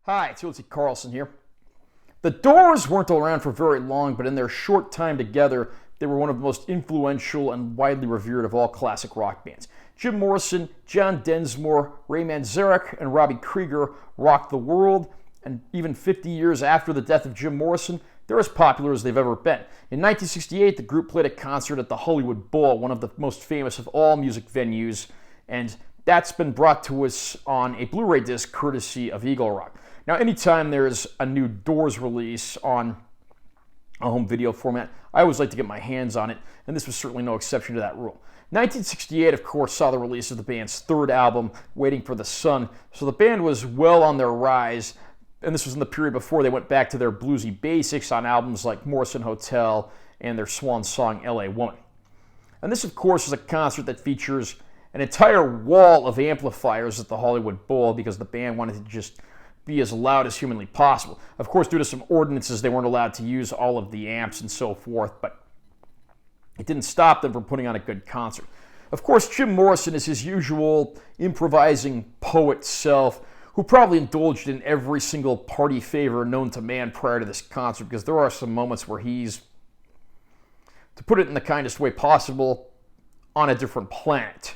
Hi, it's T. Carlson here. The Doors weren't around for very long, but in their short time together, they were one of the most influential and widely revered of all classic rock bands. Jim Morrison, John Densmore, Ray Manzarek, and Robbie Krieger rocked the world, and even 50 years after the death of Jim Morrison, they're as popular as they've ever been. In 1968, the group played a concert at the Hollywood Bowl, one of the most famous of all music venues, and that's been brought to us on a Blu-ray disc courtesy of Eagle Rock. Now, anytime there's a new Doors release on a home video format, I always like to get my hands on it, and this was certainly no exception to that rule. 1968, of course, saw the release of the band's third album, Waiting for the Sun, so the band was well on their rise, and this was in the period before they went back to their bluesy basics on albums like Morrison Hotel and their swan song, L.A. Woman. And this, of course, is a concert that features an entire wall of amplifiers at the Hollywood Bowl because the band wanted to just be as loud as humanly possible. Of course, due to some ordinances, they weren't allowed to use all of the amps and so forth, but it didn't stop them from putting on a good concert. Of course, Jim Morrison is his usual improvising poet self, who probably indulged in every single party favor known to man prior to this concert, because there are some moments where he's, to put it in the kindest way possible, on a different planet.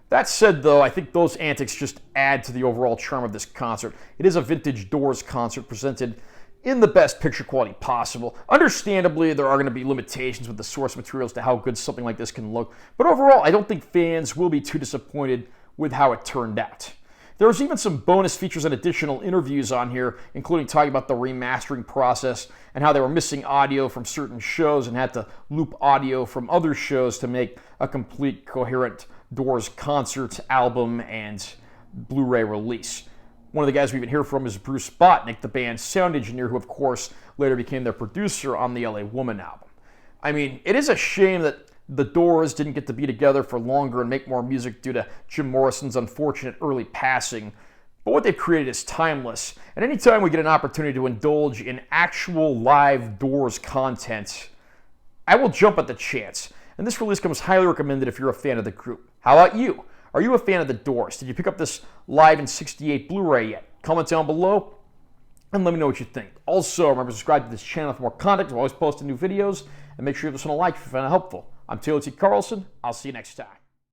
That said, though, I think those antics just add to the overall charm of this concert. It is a vintage Doors concert presented in the best picture quality possible. Understandably, there are going to be limitations with the source materials to how good something like this can look, but overall, I don't think fans will be too disappointed with how it turned out. There's even some bonus features and additional interviews on here, including talking about the remastering process and how they were missing audio from certain shows and had to loop audio from other shows to make a complete, coherent Doors concert, album, and Blu-ray release. One of the guys we even hear from is Bruce Botnick, the band's sound engineer, who of course later became their producer on the L.A. Woman album. I mean, it is a shame that the Doors didn't get to be together for longer and make more music due to Jim Morrison's unfortunate early passing, but what they've created is timeless, and anytime we get an opportunity to indulge in actual live Doors content, I will jump at the chance. And this release comes highly recommended if you're a fan of the group. How about you? Are you a fan of the Doors? Did you pick up this live in '68 Blu-ray yet? Comment down below and let me know what you think. Also, remember to subscribe to this channel for more content. We're always posting new videos. And make sure you give this one a like if you found it helpful. I'm Taylor T. Carlson. I'll see you next time.